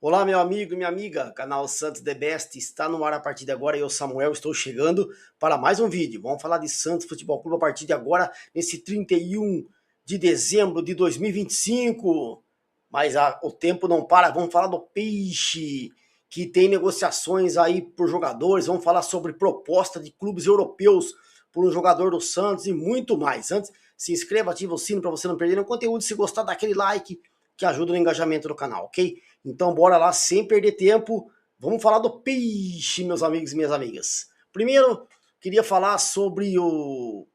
Olá, meu amigo e minha amiga, canal Santos The Best está no ar a partir de agora. Eu, Samuel, estou chegando para mais um vídeo. Vamos falar de Santos Futebol Clube a partir de agora, nesse 31 de dezembro de 2025. Mas o tempo não para. Vamos falar do Peixe, que tem negociações aí por jogadores. Vamos falar sobre proposta de clubes europeus por um jogador do Santos e muito mais. Antes, se inscreva, ativa o sino para você não perder nenhum conteúdo. Se gostar, dá aquele like que ajuda no engajamento do canal, ok? Então bora lá, sem perder tempo, vamos falar do Peixe, meus amigos e minhas amigas. Primeiro, queria falar sobre o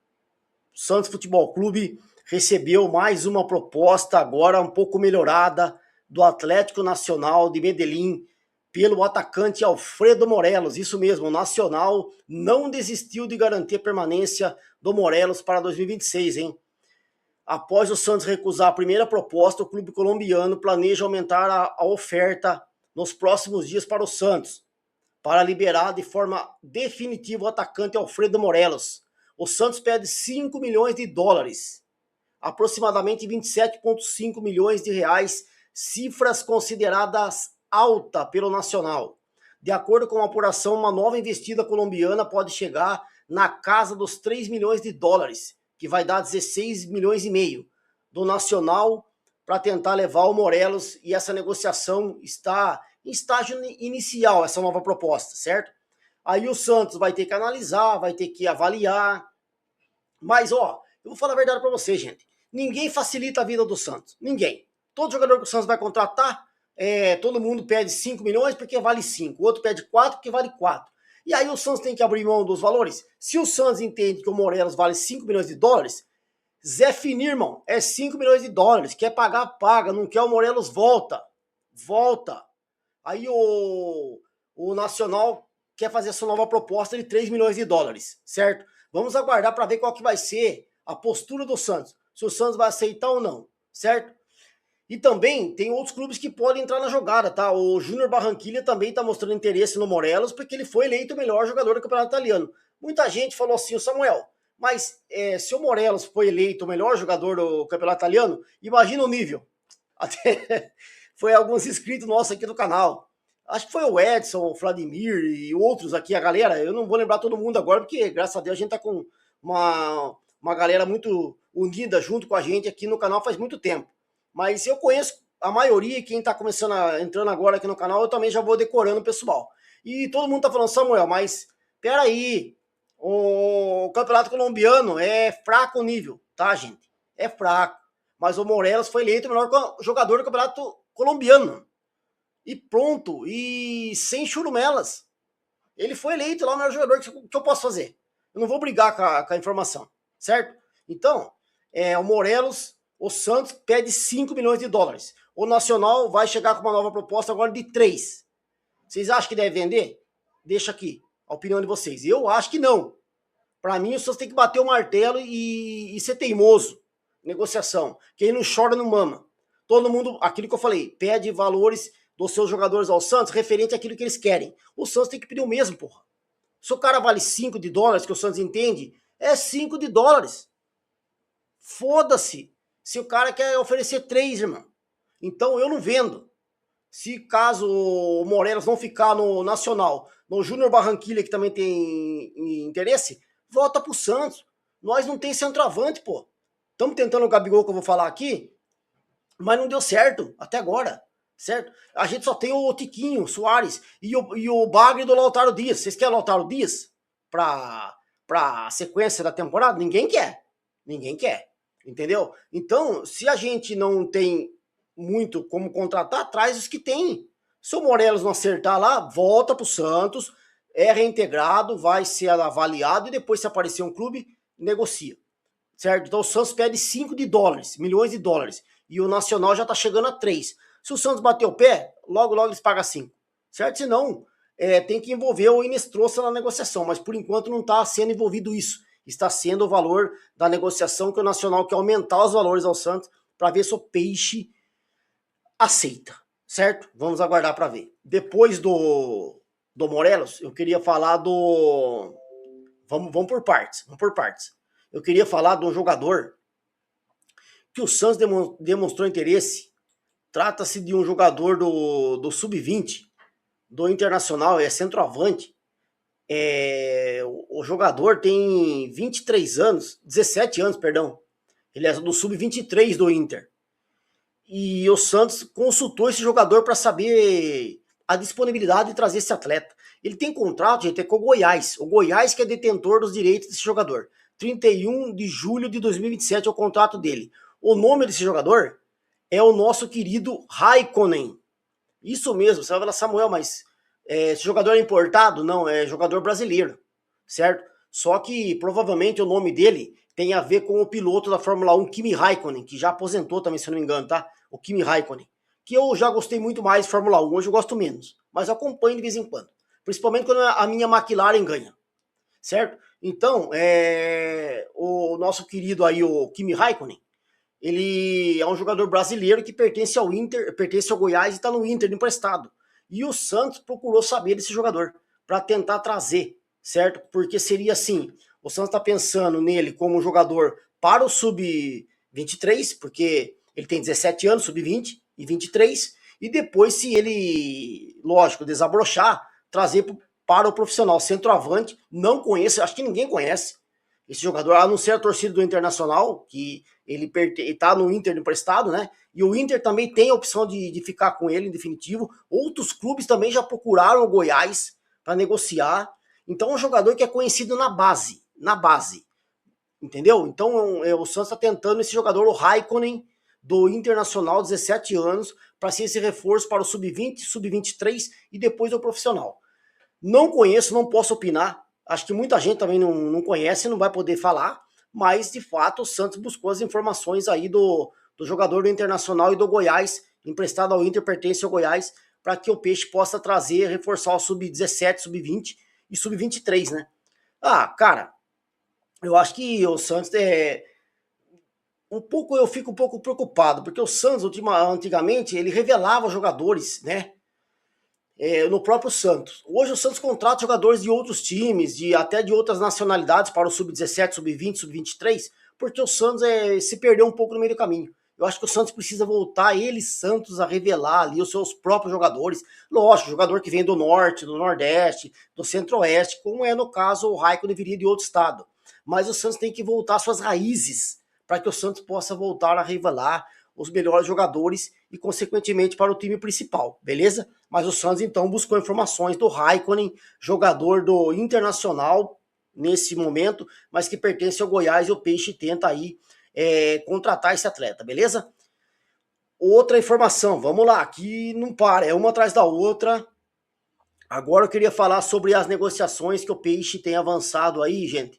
Santos Futebol Clube, recebeu mais uma proposta agora um pouco melhorada do Atlético Nacional de Medellín pelo atacante Alfredo Morelos. Isso mesmo, o Nacional não desistiu de garantir a permanência do Morelos para 2026, hein? Após o Santos recusar a primeira proposta, o clube colombiano planeja aumentar a oferta nos próximos dias para o Santos, para liberar de forma definitiva o atacante Alfredo Morelos. O Santos pede 5 milhões de dólares, aproximadamente 27,5 milhões de reais, cifras consideradas alta pelo Nacional. De acordo com a apuração, uma nova investida colombiana pode chegar na casa dos 3 milhões de dólares, que vai dar 16 milhões e meio do Nacional para tentar levar o Morelos, e essa negociação está em estágio inicial, essa nova proposta, certo? Aí o Santos vai ter que analisar, vai ter que avaliar, mas ó, eu vou falar a verdade para você, gente, ninguém facilita a vida do Santos, ninguém. Todo jogador que o Santos vai contratar, todo mundo pede 5 milhões porque vale 5, o outro pede 4 porque vale 4. E aí o Santos tem que abrir mão dos valores. Se o Santos entende que o Morelos vale 5 milhões de dólares, Zé Finirmão, é 5 milhões de dólares. Quer pagar, paga. Não quer o Morelos, volta. Volta. Aí o Nacional quer fazer essa nova proposta de 3 milhões de dólares, certo? Vamos aguardar para ver qual que vai ser a postura do Santos. Se o Santos vai aceitar ou não, certo? E também tem outros clubes que podem entrar na jogada, tá? O Júnior Barranquilla também está mostrando interesse no Morelos, porque ele foi eleito o melhor jogador do Campeonato Italiano. Muita gente falou assim, o Samuel, mas se o Morelos foi eleito o melhor jogador do Campeonato Italiano, imagina o nível. Até foi alguns inscritos nossos aqui do canal. Acho que foi o Edson, o Vladimir e outros aqui, a galera. Eu não vou lembrar todo mundo agora, porque graças a Deus a gente tá com uma galera muito unida junto com a gente aqui no canal faz muito tempo. Mas eu conheço a maioria, quem tá entrando agora aqui no canal, eu também já vou decorando o pessoal. E todo mundo tá falando, Samuel, mas peraí, o campeonato colombiano é fraco o nível, tá, gente? É fraco. Mas o Morelos foi eleito o melhor jogador do campeonato colombiano. E pronto, e sem churumelas. Ele foi eleito lá o melhor jogador. Que eu posso fazer? Eu não vou brigar com a informação, certo? Então, o Morelos, o Santos pede 5 milhões de dólares. O Nacional vai chegar com uma nova proposta agora de 3. Vocês acham que deve vender? Deixa aqui a opinião de vocês. Eu acho que não. Para mim, o Santos tem que bater o martelo e ser teimoso. Negociação. Quem não chora não mama. Todo mundo, aquilo que eu falei, pede valores dos seus jogadores ao Santos referente àquilo que eles querem. O Santos tem que pedir o mesmo, porra. Se o cara vale 5 de dólares, que o Santos entende, é 5 de dólares. Foda-se se o cara quer oferecer 3, irmão. Então eu não vendo. Se caso o Morelos não ficar no Nacional, no Júnior Barranquilla, que também tem interesse, volta pro Santos. Nós não tem centroavante, pô. Estamos tentando o Gabigol, que eu vou falar aqui, mas não deu certo até agora, certo? A gente só tem o Tiquinho, Soares e o Bagre do Lautaro Dias. Vocês querem o Lautaro Dias pra sequência da temporada? Ninguém quer. Ninguém quer. Entendeu? Então, se a gente não tem muito como contratar, traz os que tem. Se o Morelos não acertar lá, volta pro Santos, é reintegrado, vai ser avaliado e depois, se aparecer um clube, negocia. Certo? Então o Santos pede 5 de dólares, milhões de dólares. E o Nacional já tá chegando a 3. Se o Santos bater o pé, logo eles pagam 5. Certo? Senão, tem que envolver o Inestrosa na negociação. Mas por enquanto não está sendo envolvido isso. Está sendo o valor da negociação, que o Nacional quer aumentar os valores ao Santos para ver se o Peixe aceita, certo? Vamos aguardar para ver. Depois do Morelos, eu queria falar do... Vamos por partes, Eu queria falar de um jogador que o Santos demonstrou interesse Trata-se de um jogador do Sub-20, do Internacional, é centroavante. O jogador tem 23 anos, 17 anos, perdão. Ele é do Sub-23 do Inter. E o Santos consultou esse jogador para saber a disponibilidade de trazer esse atleta. Ele tem contrato, gente, com o Goiás. O Goiás que é detentor dos direitos desse jogador. 31 de julho de 2027 é o contrato dele. O nome desse jogador é o nosso querido Raikkonen. Isso mesmo, você vai falar, Samuel, mas esse jogador é importado? Não, é jogador brasileiro, certo? Só que provavelmente o nome dele tem a ver com o piloto da Fórmula 1, Kimi Raikkonen, que já aposentou também, se eu não me engano, tá? O Kimi Raikkonen, que eu já gostei muito mais de Fórmula 1, hoje eu gosto menos, mas eu acompanho de vez em quando, principalmente quando a minha McLaren ganha, certo? Então, o nosso querido aí, o Kimi Raikkonen, ele é um jogador brasileiro que pertence ao Inter, pertence ao Goiás e está no Inter emprestado. E o Santos procurou saber desse jogador para tentar trazer, certo? Porque seria assim, o Santos está pensando nele como um jogador para o sub-23, porque ele tem 17 anos, sub-20 e 23, e depois, se ele, lógico, desabrochar, trazer para o profissional centroavante. Não conheço, acho que ninguém conhece esse jogador, a não ser a torcida do Internacional, que ele está no Inter emprestado, né? E o Inter também tem a opção de ficar com ele em definitivo. Outros clubes também já procuraram o Goiás para negociar. Então é um jogador que é conhecido na base, entendeu? Então o Santos está tentando esse jogador, o Raikkonen, do Internacional, 17 anos, para ser esse reforço para o sub-20, sub-23 e depois o profissional. Não conheço, não posso opinar. Acho que muita gente também não conhece, não vai poder falar, mas de fato o Santos buscou as informações aí do jogador do Internacional e do Goiás, emprestado ao Inter, pertence ao Goiás, para que o Peixe possa trazer, reforçar o sub-17, sub-20 e sub-23, né? Ah, cara, eu acho que o Santos eu fico um pouco preocupado, porque o Santos antigamente ele revelava jogadores, né? No próprio Santos. Hoje o Santos contrata jogadores de outros times, até de outras nacionalidades para o sub-17, sub-20, sub-23, porque o Santos se perdeu um pouco no meio do caminho. Eu acho que o Santos precisa voltar, ele, Santos, a revelar ali os seus próprios jogadores. Lógico, jogador que vem do norte, do nordeste, do centro-oeste, como é no caso o Raikkonen viria de outro estado. Mas o Santos tem que voltar às suas raízes, para que o Santos possa voltar a revelar os melhores jogadores e, consequentemente, para o time principal, beleza? Mas o Santos, então, buscou informações do Raikkonen, jogador do Internacional, nesse momento, mas que pertence ao Goiás, e o Peixe tenta aí contratar esse atleta, beleza? Outra informação, vamos lá, aqui não para, é uma atrás da outra. Agora eu queria falar sobre as negociações que o Peixe tem avançado aí, gente,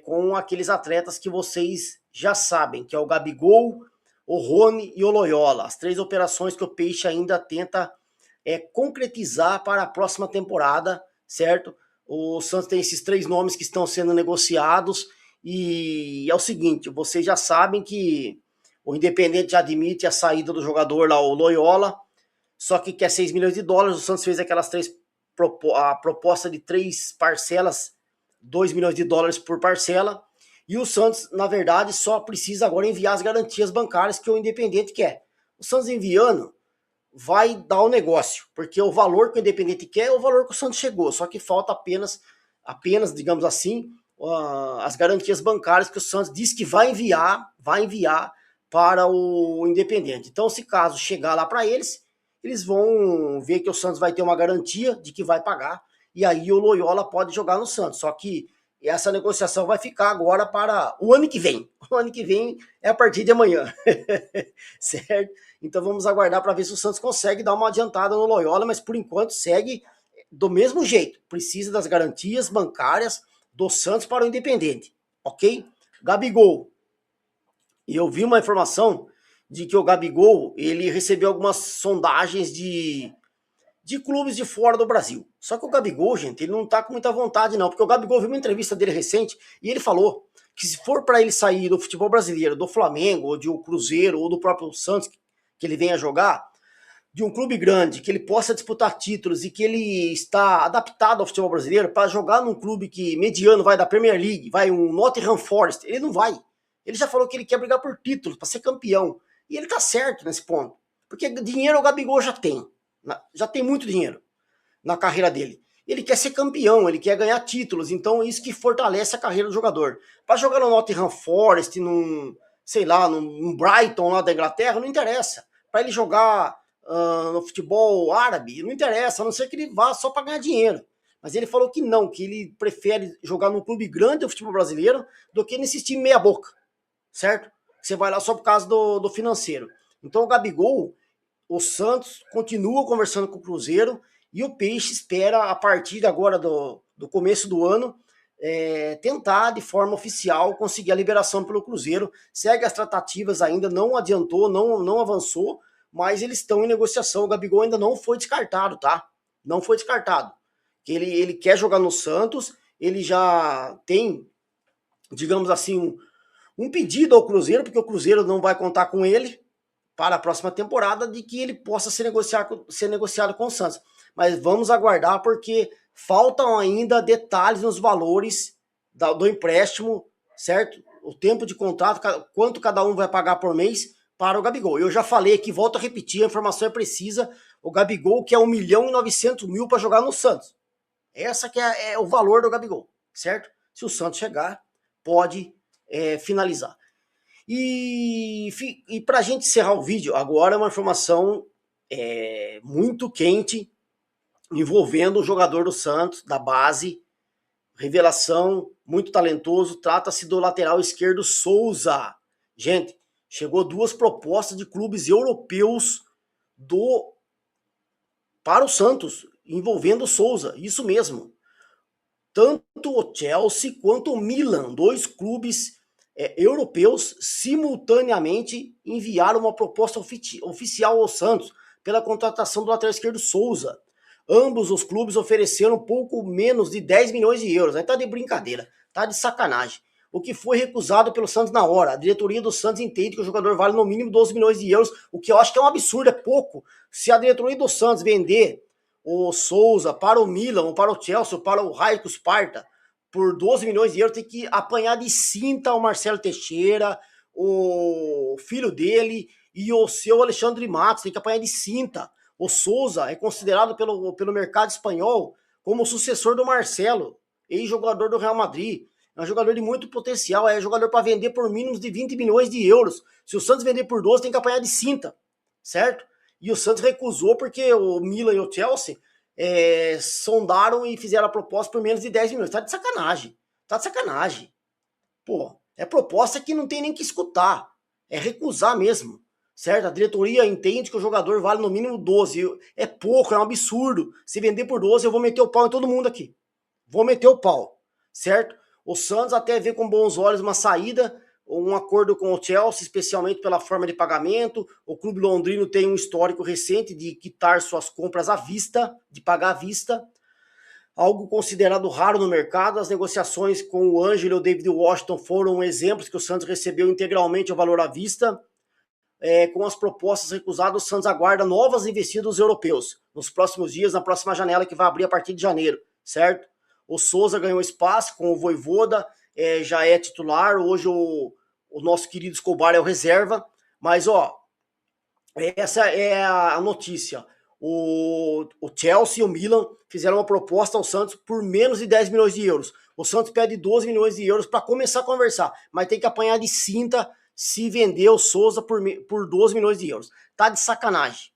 com aqueles atletas que vocês já sabem, que é o Gabigol, o Rony e o Loyola. As 3 operações que o Peixe ainda tenta concretizar para a próxima temporada, certo? O Santos tem esses 3 nomes que estão sendo negociados e é o seguinte, vocês já sabem que o Independente já admite a saída do jogador lá, o Loyola, só que quer 6 milhões de dólares, o Santos fez aquelas a proposta de 3 parcelas, 2 milhões de dólares por parcela, e o Santos, na verdade, só precisa agora enviar as garantias bancárias que o Independente quer. O Santos enviando vai dar o negócio, porque o valor que o Independente quer é o valor que o Santos chegou, só que falta apenas, digamos assim, as garantias bancárias que o Santos diz que vai enviar para o Independente. Então, se caso chegar lá para eles vão ver que o Santos vai ter uma garantia de que vai pagar, e aí o Loyola pode jogar no Santos. Só que essa negociação vai ficar agora para o ano que vem. O ano que vem é a partir de amanhã. Certo? Então vamos aguardar para ver se o Santos consegue dar uma adiantada no Loyola, mas por enquanto segue do mesmo jeito. Precisa das garantias bancárias do Santos para o Independente. Ok? Gabigol. E eu vi uma informação de que o Gabigol ele recebeu algumas sondagens de clubes de fora do Brasil. Só que o Gabigol, gente, ele não tá com muita vontade não, porque o Gabigol viu uma entrevista dele recente e ele falou que se for para ele sair do futebol brasileiro, do Flamengo, ou do Cruzeiro, ou do próprio Santos, que ele venha jogar, de um clube grande, que ele possa disputar títulos e que ele está adaptado ao futebol brasileiro, para jogar num clube que mediano vai da Premier League, vai um Nottingham Forest, ele não vai. Ele já falou que ele quer brigar por títulos, para ser campeão. E ele tá certo nesse ponto. Porque dinheiro o Gabigol já tem muito dinheiro na carreira dele. Ele quer ser campeão, ele quer ganhar títulos, então isso que fortalece a carreira do jogador. Para jogar no Nottingham Forest, sei lá, num Brighton lá da Inglaterra, não interessa. Para ele jogar no futebol árabe, não interessa, a não ser que ele vá só para ganhar dinheiro. Mas ele falou que não, que ele prefere jogar num clube grande do futebol brasileiro do que nesse time meia boca, certo? Você vai lá só por causa do financeiro. Então o Gabigol, o Santos continua conversando com o Cruzeiro e o Peixe espera, a partir agora do começo do ano, tentar de forma oficial conseguir a liberação pelo Cruzeiro. Segue as tratativas ainda, não adiantou, não avançou, mas eles estão em negociação. O Gabigol ainda não foi descartado, tá? Não foi descartado. Ele quer jogar no Santos, ele já tem, digamos assim, um pedido ao Cruzeiro, porque o Cruzeiro não vai contar com ele para a próxima temporada, de que ele possa ser negociado com o Santos. Mas vamos aguardar, porque faltam ainda detalhes nos valores do empréstimo, certo? O tempo de contrato, quanto cada um vai pagar por mês para o Gabigol. Eu já falei aqui, volto a repetir, a informação é precisa. O Gabigol quer 1.900.000 para jogar no Santos. Essa que é o valor do Gabigol, certo? Se o Santos chegar, pode finalizar. E para a gente encerrar o vídeo, agora é uma informação muito quente envolvendo o jogador do Santos, da base, revelação, muito talentoso. Trata-se do lateral esquerdo Souza. Gente, chegou 2 propostas de clubes europeus para o Santos, envolvendo o Souza, isso mesmo. Tanto o Chelsea quanto o Milan, 2 clubes europeus, simultaneamente enviaram uma proposta oficial ao Santos pela contratação do lateral esquerdo Souza. Ambos os clubes ofereceram pouco menos de 10 milhões de euros. Aí tá de brincadeira, tá de sacanagem. O que foi recusado pelo Santos na hora. A diretoria do Santos entende que o jogador vale no mínimo 12 milhões de euros, o que eu acho que é um absurdo, é pouco. Se a diretoria do Santos vender o Souza para o Milan, ou para o Chelsea, ou para o Raik Sparta, por 12 milhões de euros, tem que apanhar de cinta o Marcelo Teixeira, o filho dele e o seu Alexandre Matos, tem que apanhar de cinta. O Souza é considerado pelo mercado espanhol como o sucessor do Marcelo, ex-jogador do Real Madrid. É um jogador de muito potencial, é um jogador para vender por mínimos de 20 milhões de euros. Se o Santos vender por 12, tem que apanhar de cinta, certo? E o Santos recusou porque o Milan e o Chelsea sondaram e fizeram a proposta por menos de 10 milhões. Tá de sacanagem. Tá de sacanagem. Pô, é proposta que não tem nem que escutar. É recusar mesmo. Certo? A diretoria entende que o jogador vale no mínimo 12. É pouco, é um absurdo. Se vender por 12, eu vou meter o pau em todo mundo aqui. Vou meter o pau. Certo? O Santos até vê com bons olhos uma saída, um acordo com o Chelsea, especialmente pela forma de pagamento. O clube londrino tem um histórico recente de quitar suas compras à vista, de pagar à vista. Algo considerado raro no mercado. As negociações com o Ângelo e o David Washington foram exemplos que o Santos recebeu integralmente o valor à vista. Com as propostas recusadas, o Santos aguarda novas investidas dos europeus nos próximos dias, na próxima janela que vai abrir a partir de janeiro, certo? O Souza ganhou espaço com o Vojvoda, já é titular. Hoje o nosso querido Escobar é o reserva, mas essa é a notícia. O Chelsea e o Milan fizeram uma proposta ao Santos por menos de 10 milhões de euros. O Santos pede 12 milhões de euros para começar a conversar, mas tem que apanhar de cinta se vender o Souza por 12 milhões de euros. Tá de sacanagem.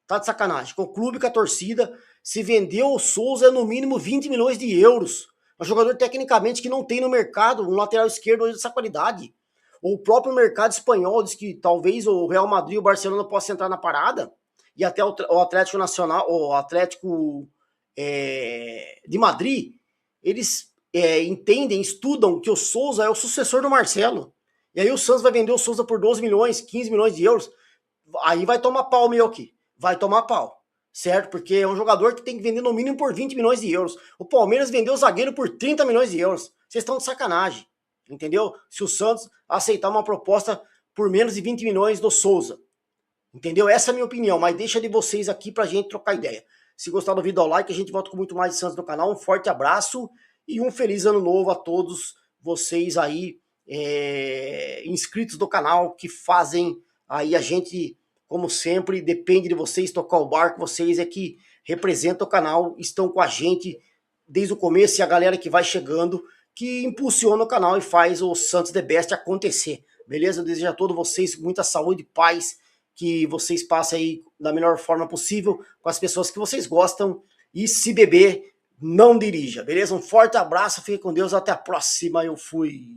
Tá de sacanagem. Com o clube, com a torcida, se vender o Souza é no mínimo 20 milhões de euros. É um jogador tecnicamente que não tem no mercado um lateral esquerdo hoje dessa qualidade. O próprio mercado espanhol diz que talvez o Real Madrid e o Barcelona possam entrar na parada, e até o Atlético Nacional, o Atlético de Madrid, eles entendem, estudam que o Souza é o sucessor do Marcelo. E aí o Santos vai vender o Souza por 12 milhões, 15 milhões de euros. Aí vai tomar pau meu aqui. Vai tomar pau. Certo? Porque é um jogador que tem que vender no mínimo por 20 milhões de euros. O Palmeiras vendeu o zagueiro por 30 milhões de euros. Vocês estão de sacanagem. Entendeu? Se o Santos aceitar uma proposta por menos de 20 milhões do Souza. Entendeu? Essa é a minha opinião. Mas deixa de vocês aqui pra gente trocar ideia. Se gostar do vídeo, dá o like. A gente volta com muito mais de Santos no canal. Um forte abraço e um feliz ano novo a todos vocês aí, inscritos do canal, que fazem aí a gente como sempre, depende de vocês tocar o barco, vocês é que representam o canal, estão com a gente desde o começo, e a galera que vai chegando, que impulsiona o canal e faz o Santos The Best acontecer, beleza? Eu desejo a todos vocês muita saúde e paz, que vocês passem aí da melhor forma possível, com as pessoas que vocês gostam, e se beber, não dirija, beleza? Um forte abraço, fique com Deus, até a próxima, eu fui!